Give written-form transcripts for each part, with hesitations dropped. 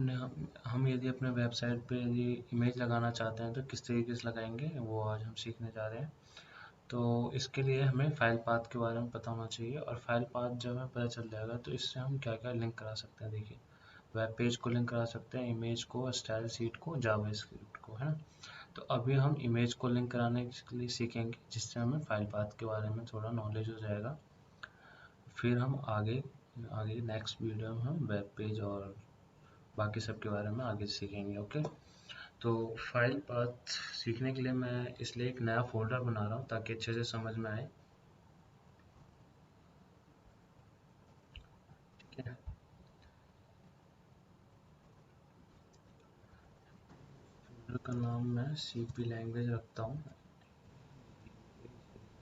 अपने हम यदि अपने वेबसाइट पे यदि इमेज लगाना चाहते हैं तो किस तरीके से लगाएंगे वो आज हम सीखने जा रहे हैं। तो इसके लिए हमें फाइल पाथ के बारे में पता होना चाहिए, और फाइल पाथ जब हमें पता चल जाएगा तो इससे हम क्या क्या लिंक करा सकते हैं। देखिए, वेब पेज को लिंक करा सकते हैं, इमेज को, स्टाइल शीट को, जावास्क्रिप्ट को, है ना। तो अभी हम इमेज को लिंक कराने के लिए सीखेंगे, जिससे हमें फाइल पाथ के बारे में थोड़ा नॉलेज हो जाएगा। फिर हम आगे आगे नेक्स्ट वीडियो में हम वेब पेज और बाकी सब के बारे में आगे सीखेंगे। ओके, तो फाइल पाथ सीखने के लिए मैं इसलिए एक नया फोल्डर बना रहा हूँ ताकि अच्छे से समझ में आए। ठीक है, फोल्डर का नाम मैं सीपी लैंग्वेज रखता हूँ।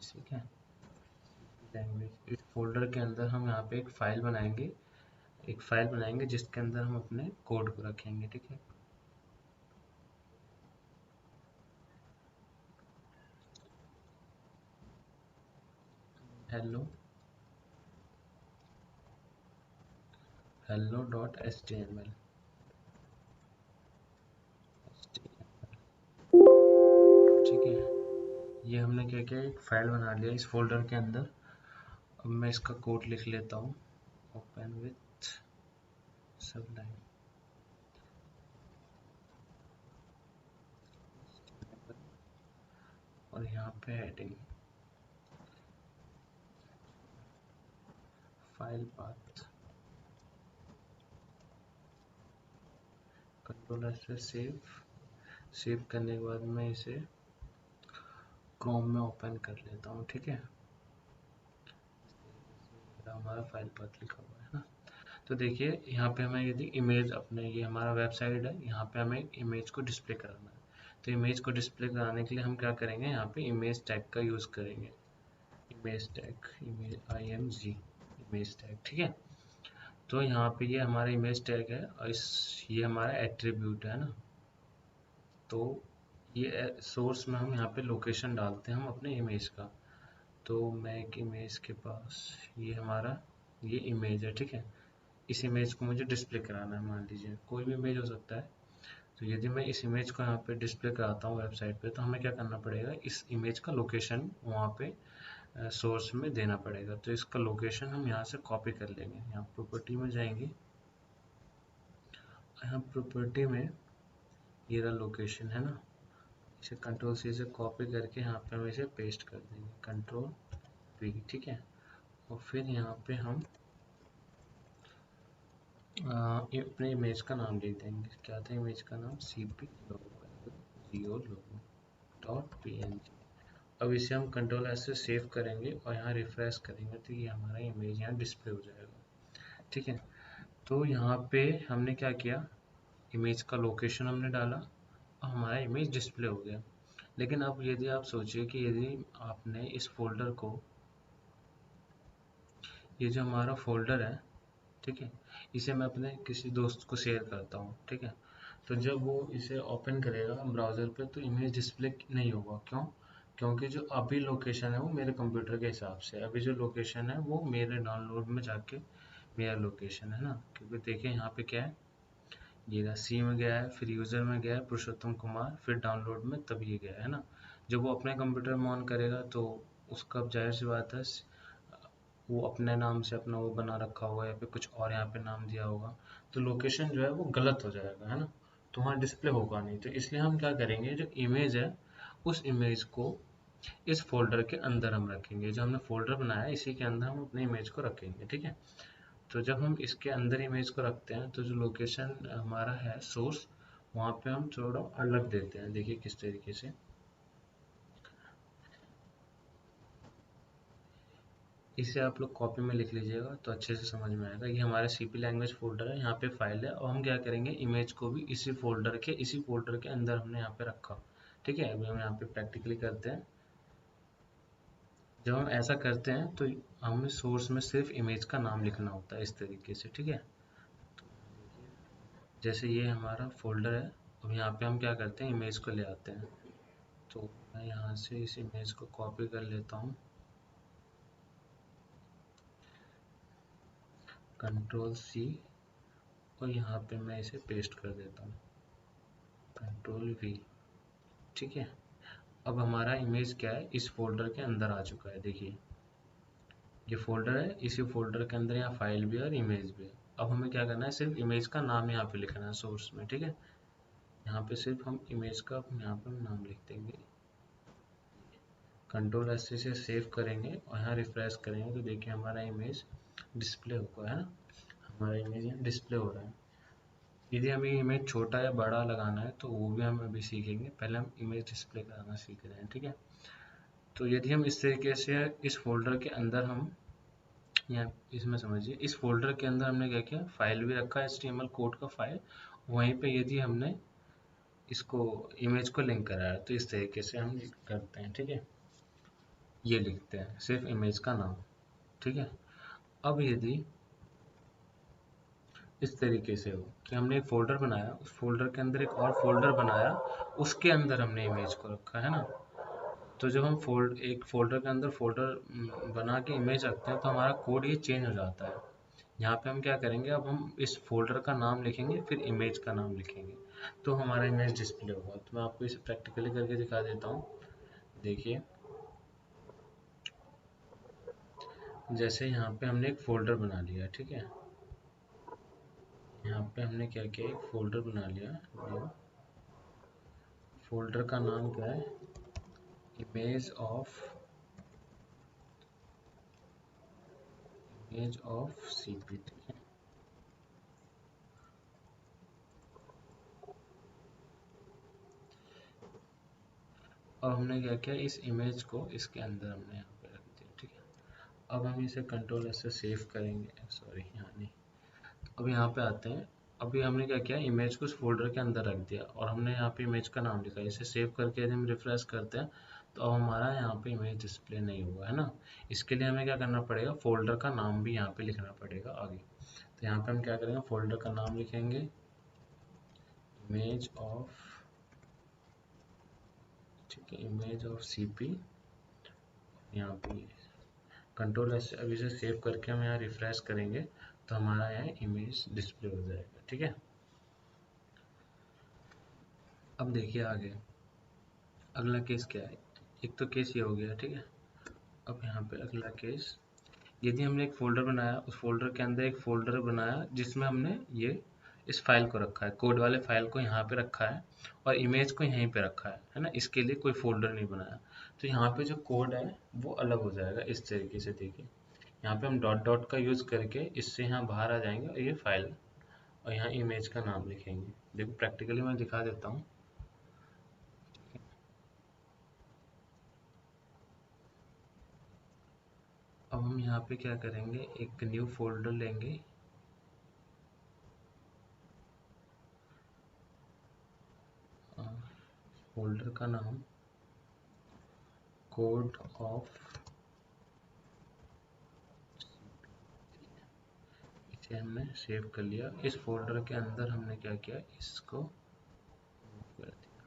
ठीक है, लैंग्वेज। इस फोल्डर के अंदर हम यहाँ पे एक फाइल बनाएंगे जिसके अंदर हम अपने कोड को रखेंगे। ठीक है, हेलो hello.html। ठीक है, ये हमने क्या किया, एक फाइल बना लिया इस फोल्डर के अंदर। अब मैं इसका कोड लिख लेता हूँ, ओपन विथ सबलाइन, और यहाँ पे heading file path, control S से सेव करने के बाद मैं इसे क्रोम में ओपन कर लेता हूँ। ठीक है, हमारा फाइल पाथ लिखा हुआ है ना। तो देखिए, यहाँ पे हमें यदि इमेज, अपने ये हमारा वेबसाइट है, यहाँ पे हमें इमेज को डिस्प्ले कराना है। तो इमेज को डिस्प्ले कराने के लिए हम क्या करेंगे, यहाँ पे इमेज टैग का यूज़ करेंगे। Image tag, image IMG, image tag. ठीक है, तो यहाँ पे ये हमारा इमेज टैग है, और ये हमारा एट्रीब्यूट है ना। तो ये सोर्स में हम यहाँ पे लोकेशन डालते हैं हम अपने इमेज का। तो मैं एक इमेज के पास, ये हमारा ये इमेज है। ठीक है, इस इमेज को मुझे डिस्प्ले कराना है, मान लीजिए कोई भी इमेज हो सकता है। तो यदि मैं इस इमेज को यहाँ पे डिस्प्ले कराता हूँ वेबसाइट पे, तो हमें क्या करना पड़ेगा, इस इमेज का लोकेशन वहाँ पे सोर्स में देना पड़ेगा। तो इसका लोकेशन हम यहाँ से कॉपी कर लेंगे, यहाँ प्रॉपर्टी में जाएंगे, यहाँ प्रॉपर्टी में ये रहा लोकेशन, है ना। इसे कंट्रोल C से कॉपी करके यहाँ पे हम इसे पेस्ट कर देंगे, कंट्रोल V। ठीक है, और फिर यहाँ पे हम ये अपने इमेज का नाम लिख देंगे। क्या था इमेज का नाम, CP logo डॉट PNG। अब इसे हम कंट्रोल S से सेव करेंगे और यहाँ रिफ्रेश करेंगे, तो ये हमारा इमेज यहाँ डिस्प्ले हो जाएगा। ठीक है, तो यहाँ पे हमने क्या किया, इमेज का लोकेशन हमने डाला और हमारा इमेज डिस्प्ले हो गया। लेकिन अब यदि आप सोचिए कि यदि आपने इस फोल्डर को, ये जो हमारा फोल्डर है, ठीक है, इसे मैं अपने किसी दोस्त को शेयर करता हूँ। ठीक है, तो जब वो इसे ओपन करेगा ब्राउज़र पे तो इमेज डिस्प्ले नहीं होगा। क्यों? क्योंकि जो अभी लोकेशन है वो मेरे कंप्यूटर के हिसाब से, अभी जो लोकेशन है वो मेरे डाउनलोड में जाके मेरा लोकेशन है ना। क्योंकि देखिए यहाँ पे क्या है, ये सी में गया है, फिर यूज़र में गया है पुरुषोत्तम कुमार, फिर डाउनलोड में तब ये गया है ना। जब वो अपने कंप्यूटर में ऑन करेगा तो उसका जाहिर सी बात है, वो अपने नाम से अपना वो बना रखा होगा या फिर कुछ और यहाँ पे नाम दिया होगा, तो लोकेशन जो है वो गलत हो जाएगा, है ना। तो वहाँ डिस्प्ले होगा नहीं। तो इसलिए हम क्या करेंगे, जो इमेज है उस इमेज को इस फोल्डर के अंदर हम रखेंगे। जो हमने फोल्डर बनाया है इसी के अंदर हम अपने इमेज को रखेंगे। ठीक है, तो जब हम इसके अंदर इमेज को रखते हैं तो जो लोकेशन हमारा है सोर्स, वहाँ पे हम थोड़ा अलग देते हैं। देखिए किस तरीके से, इसे आप लोग कॉपी में लिख लीजिएगा तो अच्छे से समझ में आएगा। ये हमारे सीपी लैंग्वेज फोल्डर है, यहाँ पे फाइल है, और हम क्या करेंगे, इमेज को भी इसी फोल्डर के अंदर हमने यहाँ पे रखा। ठीक है, अभी हम यहाँ पे प्रैक्टिकली करते हैं। जब हम ऐसा करते हैं तो हमें सोर्स में सिर्फ इमेज का नाम लिखना होता है इस तरीके से। ठीक है, जैसे ये हमारा फोल्डर है, अब यहाँ पे हम क्या करते हैं, इमेज को ले आते हैं। तो मैं यहाँ से इस इमेज को कॉपी कर लेता हूँ, कंट्रोल C, और यहाँ पे मैं इसे पेस्ट कर देता हूँ, Ctrl+V। ठीक है, अब हमारा इमेज क्या है, इस फोल्डर के अंदर आ चुका है। देखिए ये फोल्डर है, इसी फोल्डर के अंदर यहाँ फाइल भी है और इमेज भी है। अब हमें क्या करना है, सिर्फ इमेज का नाम यहाँ पे लिखना है सोर्स में। ठीक है, यहाँ पे सिर्फ हम इमेज का यहाँ पर नाम लिख देंगे, Ctrl+S से सेव करेंगे और यहाँ रिफ्रेश करेंगे तो देखिए हमारा इमेज डिस्प्ले होगा, है ना, हमारा इमेज यहाँ डिस्प्ले हो रहा है। यदि हमें इमेज छोटा या बड़ा लगाना है तो वो भी हम अभी सीखेंगे, पहले हम इमेज डिस्प्ले कराना सीख रहे हैं। ठीक है, तो यदि हम इस तरीके से इस फोल्डर के अंदर हम यहाँ इसमें समझिए, इस फोल्डर के अंदर हमने क्या किया, फाइल भी रखा है HTML कोड का फाइल, वहीं पे यदि हमने इसको इमेज को लिंक कराया तो इस तरीके से हम करते हैं। ठीक है, ये लिखते हैं सिर्फ इमेज का नाम। ठीक है, अब यदि इस तरीके से हो कि हमने एक फोल्डर बनाया, उस फोल्डर के अंदर एक और फोल्डर बनाया, उसके अंदर हमने इमेज को रखा, है ना, तो जब हम एक फोल्डर के अंदर फोल्डर बना के इमेज रखते हैं तो हमारा कोड ये चेंज हो जाता है। यहाँ पे हम क्या करेंगे, अब हम इस फोल्डर का नाम लिखेंगे फिर इमेज का नाम लिखेंगे तो हमारा इमेज डिस्प्ले होगा। तो मैं आपको इसे प्रैक्टिकली करके दिखा देता हूँ। देखिए जैसे यहाँ पे हमने एक फोल्डर बना लिया, ठीक है, यहाँ पे हमने क्या किया, एक फोल्डर बना लिया। फोल्डर का नाम क्या है, इमेज ऑफ सीपी। ठीक है, अब हमने क्या किया, इस इमेज को इसके अंदर हमने यहाँ पे रख दिया। ठीक है, अब हम इसे Ctrl+S से सेव करेंगे, सॉरी यहाँ नहीं, अब यहाँ पे आते हैं। अभी हमने क्या किया, इमेज को उस फोल्डर के अंदर रख दिया और हमने यहाँ पे इमेज का नाम लिखा। इसे सेव करके यदि हम रिफ्रेश करते हैं तो अब हमारा यहाँ पे इमेज डिस्प्ले नहीं हुआ, है ना। इसके लिए हमें क्या करना पड़ेगा, फोल्डर का नाम भी यहाँ पे लिखना पड़ेगा आगे। तो यहाँ पे हम क्या करेंगे, फोल्डर का नाम लिखेंगे इमेज ऑफ, ठीक है, इमेज ऑफ सीपी। यहाँ पे Ctrl+S से अभी इसे सेव करके हम यहाँ रिफ्रेश करेंगे तो हमारा यहाँ इमेज डिस्प्ले हो जाएगा। ठीक है, अब देखिए आगे अगला केस क्या है। एक तो केस ये हो गया, ठीक है। अब यहाँ पे अगला केस, यदि हमने एक फोल्डर बनाया, उस फोल्डर के अंदर एक फोल्डर बनाया जिसमें हमने ये इस फाइल को रखा है, कोड वाले फाइल को यहाँ पे रखा है और इमेज को यहीं पे रखा है ना, इसके लिए कोई फोल्डर नहीं बनाया। तो यहाँ पे जो कोड है वो अलग हो जाएगा इस तरीके से। देखिए यहाँ पे हम डॉट डॉट का यूज करके इससे यहाँ बाहर आ जाएंगे और ये फाइल और यहाँ इमेज का नाम लिखेंगे। देखो प्रैक्टिकली मैं दिखा देता हूँ। अब हम यहाँ पे क्या करेंगे, एक न्यू फोल्डर लेंगे, फोल्डर का नाम कोड ऑफ, इसे हमने सेव कर लिया। इस फोल्डर के अंदर हमने क्या किया, इसको कर दिया।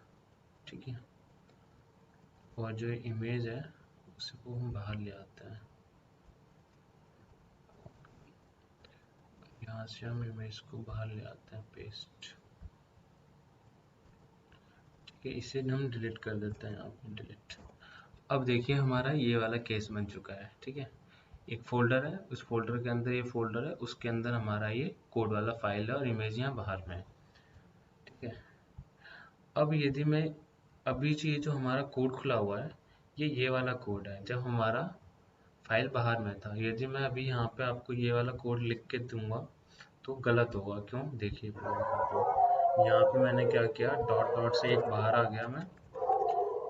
ठीक है, और जो इमेज है उसको हम बाहर ले आते हैं। यहाँ से हम इमेज को बाहर ले आते हैं, पेस्ट। ठीक है, इसे हम डिलीट कर देते हैं, यहाँ पे डिलीट। अब देखिए हमारा ये वाला केस बन चुका है। ठीक है, एक फोल्डर है, उस फोल्डर के अंदर ये फोल्डर है, उसके अंदर हमारा ये कोड वाला फाइल है और इमेज यहाँ बाहर में है। ठीक है, अब यदि मैं अभी ये जो हमारा कोड खुला हुआ है ये वाला कोड है जब हमारा फाइल बाहर में था। यदि मैं अभी यहाँ पे आपको ये वाला कोड लिख के दूंगा तो गलत होगा। क्यों, देखिए यहाँ पे मैंने क्या किया, डॉट डॉट से एक बाहर आ गया, मैं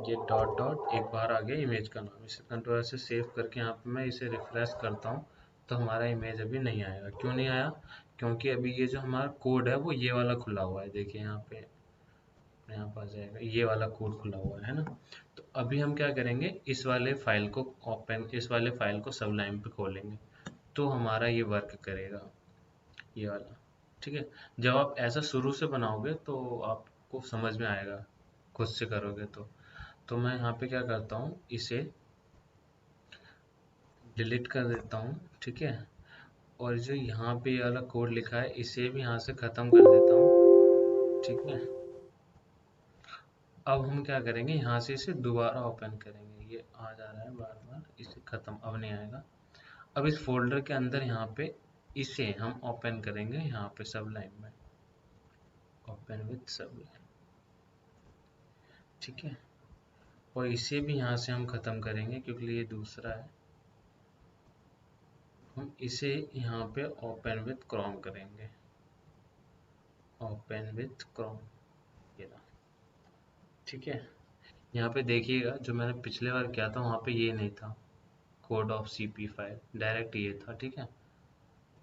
ये डॉट डॉट एक बार आ गया इमेज का नाम। इसे Ctrl से सेव करके यहाँ पे मैं इसे रिफ्रेश करता हूँ तो हमारा इमेज अभी नहीं आएगा। क्यों नहीं आया, क्योंकि अभी ये जो हमारा कोड है वो ये वाला खुला हुआ है। देखिए यहाँ पे यहाँ पर आ जाएगा, ये वाला कोड खुला हुआ है ना। तो अभी हम क्या करेंगे, इस वाले फाइल को ओपन, इस वाले फाइल को सबलाइन पे खोलेंगे तो हमारा ये वर्क करेगा, ये वाला। ठीक है, जब आप ऐसा शुरू से बनाओगे तो आपको समझ में आएगा, खुद से करोगे तो मैं यहाँ पे क्या करता हूँ, इसे डिलीट कर देता हूँ। ठीक है, और जो यहाँ पे ये वाला कोड लिखा है इसे भी यहाँ से ख़त्म कर देता हूँ, ठीक है। अब हम क्या करेंगे, यहाँ से इसे दोबारा ओपन करेंगे, ये आ जा रहा है बार बार, इसे ख़त्म अब नहीं आएगा। अब इस फोल्डर के अंदर यहाँ पे इसे हम ओपन करेंगे, यहाँ पे सब लाइन में ओपन विथ सब लाइन, ठीक है। और इसे भी यहाँ से हम ख़त्म करेंगे क्योंकि ये दूसरा है। हम इसे यहाँ पे ओपन विथ क्रोम करेंगे, ओपन विथ क्रोम, ये रहा, ठीक है। यहाँ पे देखिएगा जो मैंने पिछले बार किया था वहाँ पे ये नहीं था, code of CP file direct ये था, ठीक है।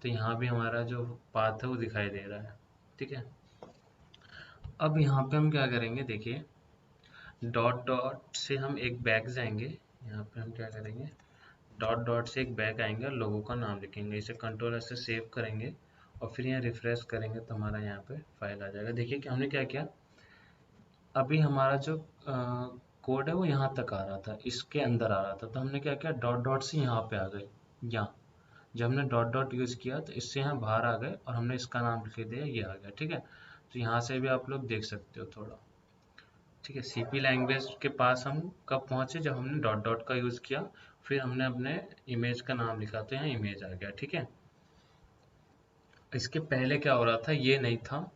तो यहाँ भी हमारा जो पाथ है वो दिखाई दे रहा है, ठीक है। अब यहाँ पे हम क्या करेंगे, देखिए डॉट डॉट से हम एक बैक जाएंगे, यहाँ पे हम क्या करेंगे, डॉट डॉट से एक बैक आएंगे और लोगों का नाम लिखेंगे, इसे कंट्रोल ऐसे सेव करेंगे और फिर यहाँ रिफ्रेश करेंगे तो हमारा यहाँ पे फाइल आ जाएगा। देखिए कि हमने क्या किया, अभी हमारा जो कोड है वो यहाँ तक आ रहा था, इसके अंदर आ रहा था, तो हमने क्या किया, डॉट डॉट से यहाँ पे आ गए, यहाँ जब हमने डॉट डॉट यूज़ किया तो इससे यहाँ बाहर आ गए और हमने इसका नाम लिख दिया, ये आ गया, ठीक है। तो यहाँ से भी आप लोग देख सकते हो थोड़ा, ठीक है। सीपी लैंग्वेज के पास हम कब पहुँचे, जब हमने डॉट डॉट का यूज़ किया, फिर हमने अपने इमेज का नाम लिखा तो यहाँ इमेज आ गया, ठीक है। इसके पहले क्या हो रहा था, ये नहीं था,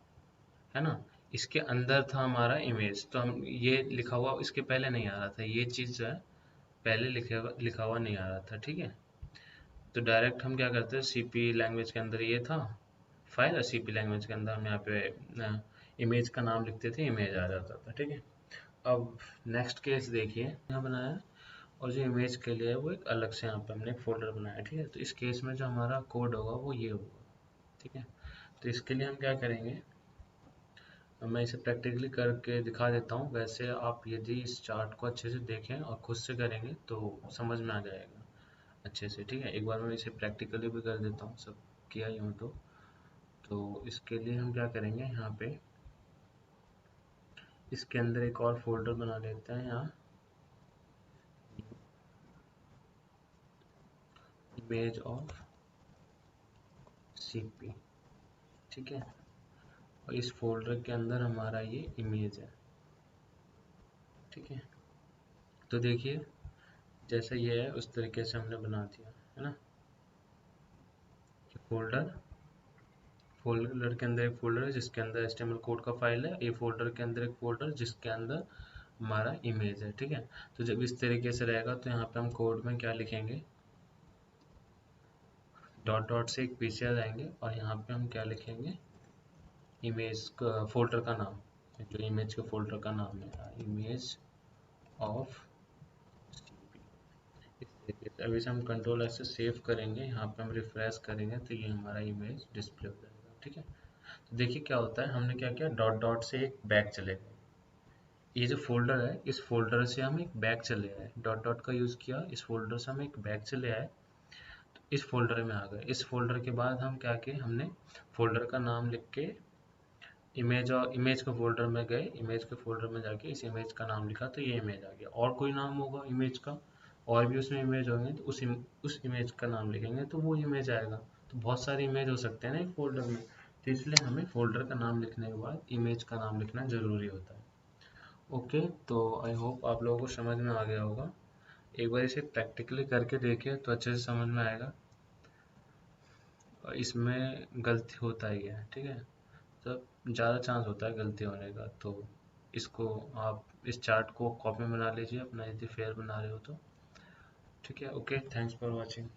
है ना, इसके अंदर था हमारा इमेज, तो हम ये लिखा हुआ इसके पहले नहीं आ रहा था, ये चीज़ जो है पहले लिखा हुआ नहीं आ रहा था, ठीक है। तो डायरेक्ट हम क्या करते हैं, सीपी लैंग्वेज के अंदर ये था फाइल, और सीपी लैंग्वेज के अंदर हम यहाँ पे इमेज का नाम लिखते थे, इमेज आ जाता था, ठीक है। अब नेक्स्ट केस देखिए, यहाँ बनाया है और जो इमेज के लिए है वो एक अलग से यहाँ पे हमने एक फोल्डर बनाया है, ठीक है। तो इस केस में जो हमारा कोड होगा वो ये होगा, ठीक है। तो इसके लिए हम क्या करेंगे, मैं इसे प्रैक्टिकली करके दिखा देता हूँ, वैसे आप यदि इस चार्ट को अच्छे से देखें और खुद से करेंगे तो समझ में आ जाएगा अच्छे से, ठीक है। एक बार मैं इसे प्रैक्टिकली भी कर देता हूँ, सब किया ही हूँ तो इसके लिए हम क्या करेंगे, यहाँ पे इसके अंदर एक और फोल्डर बना लेते हैं, यहाँ इमेज ऑफ सीपी, ठीक है। और इस फोल्डर के अंदर हमारा ये इमेज है, ठीक है। तो देखिए जैसे ये है उस तरीके से हमने बना दिया है ना, फोल्डर के अंदर एक फोल्डर है जिसके अंदर HTML कोड का फाइल है, ये फोल्डर के अंदर एक फोल्डर जिसके अंदर हमारा इमेज है, ठीक है। तो जब इस तरीके से रहेगा तो यहाँ पे हम कोड में क्या लिखेंगे, डॉट डॉट से एक पीछे आ जाएंगे और यहाँ पे हम क्या लिखेंगे, इमेज का फोल्डर का नाम, जो इमेज के फोल्डर का नाम है इमेज ऑफ सीपी, इस तरीके से। अभी से हम कंट्रोल ऐसे सेव करेंगे, यहाँ पे हम रिफ्रेश करेंगे तो ये हमारा इमेज डिस्प्ले हो जाएगा, ठीक है। तो देखिए क्या होता है, हमने क्या किया, डॉट डॉट से एक बैक चले गए, ये जो फोल्डर है इस फोल्डर से हम एक बैक चले आए, डॉट डॉट का यूज़ किया, इस फोल्डर से हम एक बैक चले आए, तो इस फोल्डर में आ गए। इस फोल्डर के बाद हम क्या किए, हमने फोल्डर का नाम लिख के इमेज और इमेज के फोल्डर में गए, इमेज के फोल्डर में जाके इस इमेज का नाम लिखा तो ये इमेज आ गया। और कोई नाम होगा इमेज का, और भी उसमें इमेज होंगे तो उस इमेज का नाम लिखेंगे तो वो इमेज आएगा। तो बहुत सारे इमेज हो सकते हैं ना एक फोल्डर में, तो इसलिए हमें फोल्डर का नाम लिखने के बाद इमेज का नाम लिखना ज़रूरी होता है। ओके, तो आई होप आप लोगों को समझ में आ गया होगा। एक बार इसे प्रैक्टिकली करके देखिए तो अच्छे से समझ में आएगा, और इसमें गलती होता ही है, ठीक है। तो ज़्यादा चांस होता है गलती होने का, तो इसको आप इस चार्ट को कॉपी बना लीजिए अपना, यदि फेयर बना रहे हो तो, ठीक है। Okay, thanks for watching.